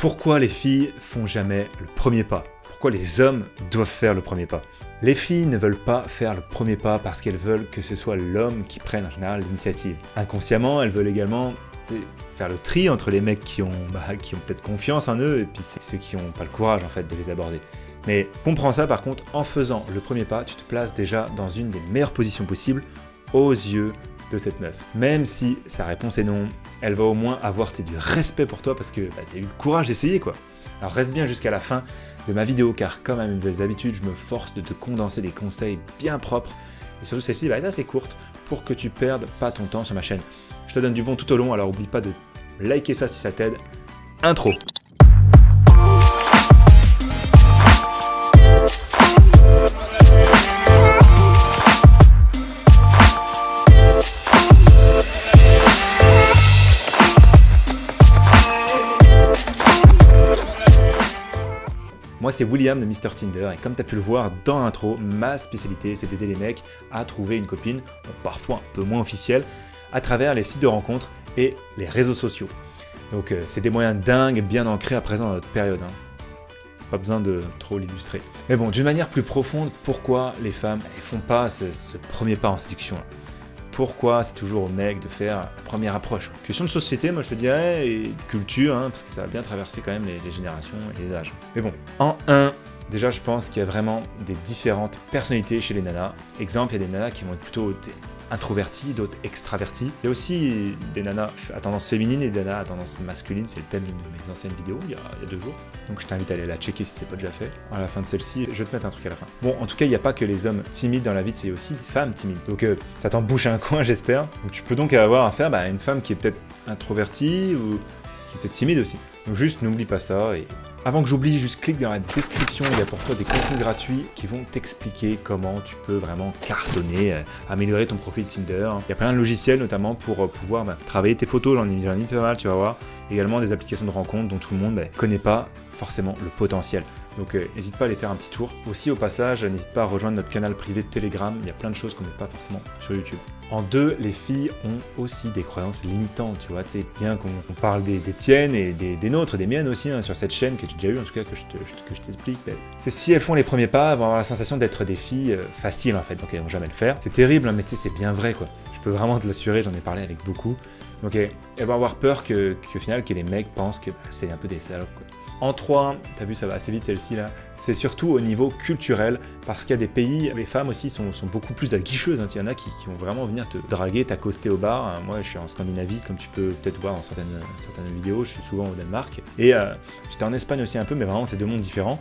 Pourquoi les filles font jamais le premier pas? Pourquoi les hommes doivent faire le premier pas? Les filles ne veulent pas faire le premier pas parce qu'elles veulent que ce soit l'homme qui prenne en général l'initiative. Inconsciemment, elles veulent également faire le tri entre les mecs qui ont peut-être confiance en eux et puis ceux qui n'ont pas le courage en fait de les aborder. Mais comprends ça par contre, en faisant le premier pas, tu te places déjà dans une des meilleures positions possibles aux yeux de cette meuf. Même si sa réponse est non, elle va au moins avoir du respect pour toi parce que tu as eu le courage d'essayer quoi. Alors reste bien jusqu'à la fin de ma vidéo car comme à mes nouvelles habitudes, je me force de te condenser des conseils bien propres et surtout celle-ci est assez courte pour que tu perdes pas ton temps sur ma chaîne. Je te donne du bon tout au long, alors oublie pas de liker ça si ça t'aide. Intro. Moi c'est William de Mr Tinder et comme tu as pu le voir dans l'intro, ma spécialité c'est d'aider les mecs à trouver une copine, parfois un peu moins officielle, à travers les sites de rencontres et les réseaux sociaux. Donc c'est des moyens dingues bien ancrés à présent dans notre période. Pas besoin de trop l'illustrer. Mais bon, d'une manière plus profonde, pourquoi les femmes ne font pas ce premier pas en séduction là? Pourquoi c'est toujours au mec de faire la première approche? Question de société, moi je te dirais, et de culture, parce que ça va bien traverser quand même les générations et les âges. Mais bon, en 1, déjà je pense qu'il y a vraiment des différentes personnalités chez les nanas. Exemple, il y a des nanas qui vont être plutôt introverties, d'autres extraverties. Il y a aussi des nanas à tendance féminine et des nanas à tendance masculine, c'est le thème d'une de mes anciennes vidéos, il y a 2 jours. Donc je t'invite à aller la checker si c'est pas déjà fait. À la fin de celle-ci, je vais te mettre un truc à la fin. Bon, en tout cas, il n'y a pas que les hommes timides dans la vie, c'est aussi des femmes timides. Donc ça t'en bouche un coin, j'espère. Donc tu peux donc avoir affaire à une femme qui est peut-être introvertie ou qui est peut-être timide aussi. Donc juste n'oublie pas ça et avant que j'oublie, juste clique dans la description, il y a pour toi des contenus gratuits qui vont t'expliquer comment tu peux vraiment cartonner, améliorer ton profil Tinder. Il y a plein de logiciels notamment pour pouvoir travailler tes photos, j'en ai mis pas mal, tu vas voir. Également des applications de rencontres dont tout le monde connaît pas forcément le potentiel. Donc n'hésite pas à aller faire un petit tour. Aussi au passage, n'hésite pas à rejoindre notre canal privé de Telegram, il y a plein de choses qu'on n'est pas forcément sur YouTube. En 2, les filles ont aussi des croyances limitantes, tu vois, c'est bien qu'on parle des tiennes et des nôtres, des miennes aussi, sur cette chaîne que j'ai déjà eu en tout cas, que je t'explique. C'est si elles font les premiers pas, elles vont avoir la sensation d'être des filles faciles en fait, donc elles vont jamais le faire. C'est terrible, mais tu sais, c'est bien vrai quoi. Je peux vraiment te l'assurer, j'en ai parlé avec beaucoup. Donc elles vont avoir peur qu'au final, que les mecs pensent que c'est un peu des salopes quoi. En 3, t'as vu ça va assez vite celle-ci là, c'est surtout au niveau culturel, parce qu'il y a des pays, les femmes aussi sont beaucoup plus aguicheuses, il y en a qui vont vraiment venir te draguer, t'accoster au bar. Moi je suis en Scandinavie, comme tu peux peut-être voir dans certaines vidéos, je suis souvent au Danemark, et j'étais en Espagne aussi un peu, mais vraiment c'est 2 mondes différents.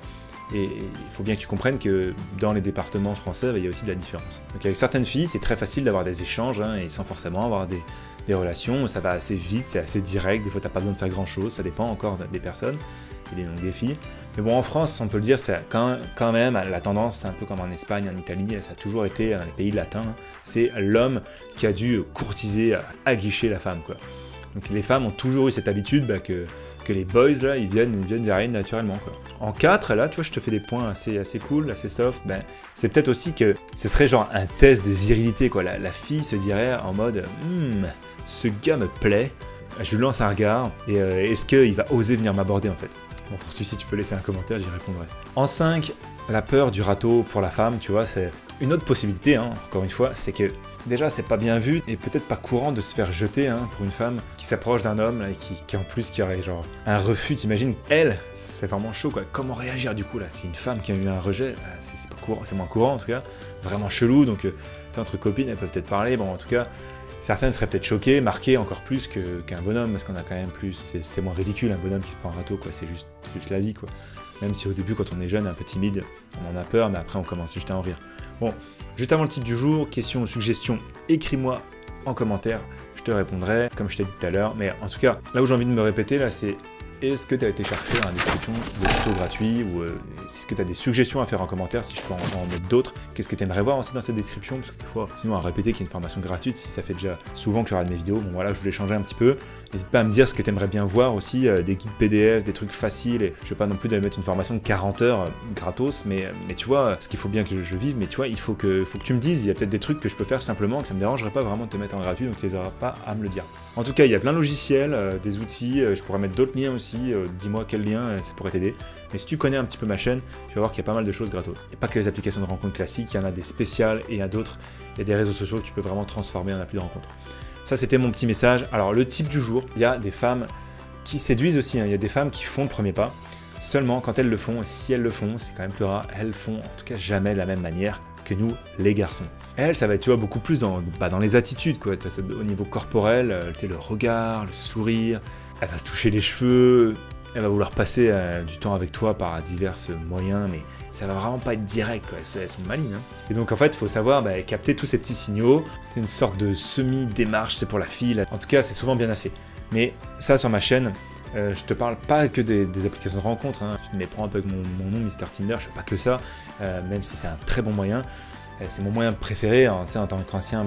Et il faut bien que tu comprennes que dans les départements français, il y a aussi de la différence. Donc avec certaines filles, c'est très facile d'avoir des échanges, et sans forcément avoir des relations, ça va assez vite, c'est assez direct, des fois t'as pas besoin de faire grand chose, ça dépend encore des personnes et des noms des filles. Mais bon, en France, on peut le dire, c'est quand même la tendance, c'est un peu comme en Espagne, en Italie, ça a toujours été dans les pays latins, c'est l'homme qui a dû courtiser, aguicher la femme, quoi. Donc les femmes ont toujours eu cette habitude que les boys, là, ils viennent vers elles naturellement, quoi. En 4, là, tu vois, je te fais des points assez cool, assez soft, c'est peut-être aussi que ce serait genre un test de virilité, quoi. La fille se dirait en mode « ce gars me plaît, je lui lance un regard, et est-ce qu'il va oser venir m'aborder, en fait ?» Bon, pour celui-ci, tu peux laisser un commentaire, j'y répondrai. En 5, la peur du râteau pour la femme, tu vois, c'est une autre possibilité, encore une fois, c'est que déjà, c'est pas bien vu et peut-être pas courant de se faire jeter pour une femme qui s'approche d'un homme là, et qui aurait genre un refus. T'imagines, elle, c'est vraiment chaud quoi. Comment réagir du coup là? C'est une femme qui a eu un rejet, c'est pas courant, c'est moins courant en tout cas, vraiment chelou. Donc, entre copines, elles peuvent peut-être parler. Bon, en tout cas, certaines seraient peut-être choquées, marquées encore plus qu'un bonhomme, parce qu'on a quand même plus. C'est moins ridicule un bonhomme qui se prend un râteau quoi. C'est juste la vie quoi. Même si au début, quand on est jeune, un peu timide, on en a peur, mais après on commence juste à en rire. Bon, juste avant le titre du jour, questions ou suggestions, écris-moi en commentaire, je te répondrai, comme je t'ai dit tout à l'heure. Mais en tout cas, là où j'ai envie de me répéter, là, c'est est-ce que tu as été chercher dans la description de tutos gratuits ou est-ce que tu as des suggestions à faire en commentaire, si je peux en mettre d'autres? Qu'est-ce que tu aimerais voir aussi dans cette description? Parce que des fois, sinon à répéter qu'il y a une formation gratuite, si ça fait déjà souvent que je regarde mes vidéos, bon voilà, je voulais changer un petit peu. N'hésite pas à me dire ce que tu aimerais bien voir aussi, des guides PDF, des trucs faciles. Et je ne vais pas non plus mettre une formation de 40 heures gratos, mais tu vois, ce qu'il faut bien que je vive, mais tu vois, il faut que tu me dises, il y a peut-être des trucs que je peux faire simplement, que ça me dérangerait pas vraiment de te mettre en gratuit, donc tu n'hésiteras pas à me le dire. En tout cas, il y a plein de logiciels, des outils, je pourrais mettre d'autres liens aussi. aussi, dis-moi quel lien ça pourrait t'aider. Mais si tu connais un petit peu ma chaîne, tu vas voir qu'il y a pas mal de choses gratos. Et pas que les applications de rencontres classiques, il y en a des spéciales et il y a d'autres. Il y a des réseaux sociaux que tu peux vraiment transformer en appli de rencontre. Ça, c'était mon petit message. Alors, le type du jour, il y a des femmes qui séduisent aussi, hein. Il y a des femmes qui font le premier pas. Seulement, quand elles le font, et si elles le font, c'est quand même plus rare, elles font en tout cas jamais de la même manière que nous, les garçons. Elles, ça va être, tu vois, beaucoup plus dans les attitudes, quoi. Au niveau corporel, tu sais, le regard, le sourire, elle va se toucher les cheveux, elle va vouloir passer du temps avec toi par divers moyens, mais ça va vraiment pas être direct, quoi. Elles sont malines, hein. Et donc, en fait, il faut savoir capter tous ces petits signaux. C'est une sorte de semi-démarche, c'est pour la fille. En tout cas, c'est souvent bien assez. Mais ça, sur ma chaîne, je te parle pas que des applications de rencontres, hein. Tu te méprends un peu avec mon nom, Mr Tinder, je fais pas que ça, même si c'est un très bon moyen. C'est mon moyen préféré, hein, en tant qu'ancien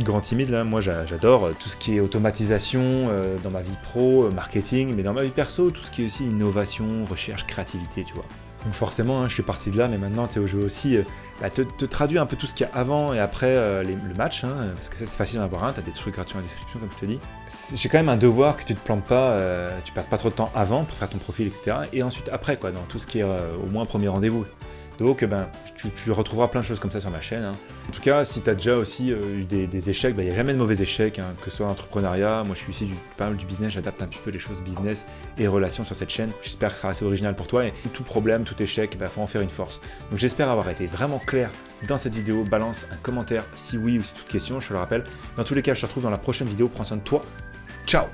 grand timide, là, moi j'adore tout ce qui est automatisation dans ma vie pro, marketing, mais dans ma vie perso, tout ce qui est aussi innovation, recherche, créativité, tu vois. Donc forcément, hein, je suis parti de là, mais maintenant, tu sais, je veux aussi te traduire un peu tout ce qu'il y a avant et après le match, hein, parce que ça c'est facile d'en avoir un, tu as des trucs gratuits en description, comme je te dis. J'ai quand même un devoir que tu te plantes pas, tu perds pas trop de temps avant pour faire ton profil, etc. Et ensuite après, quoi, dans tout ce qui est au moins premier rendez-vous. Donc tu retrouveras plein de choses comme ça sur ma chaîne, hein. En tout cas, si tu as déjà aussi eu des échecs, il n'y a jamais de mauvais échecs, hein, que ce soit l'entrepreneuriat. Moi je suis ici pas mal du business, j'adapte un petit peu les choses business et relations sur cette chaîne. J'espère que ce sera assez original pour toi et tout problème, tout échec, faut en faire une force. Donc j'espère avoir été vraiment clair dans cette vidéo. Balance un commentaire si oui ou si toute question, je te le rappelle. Dans tous les cas, je te retrouve dans la prochaine vidéo. Prends soin de toi. Ciao.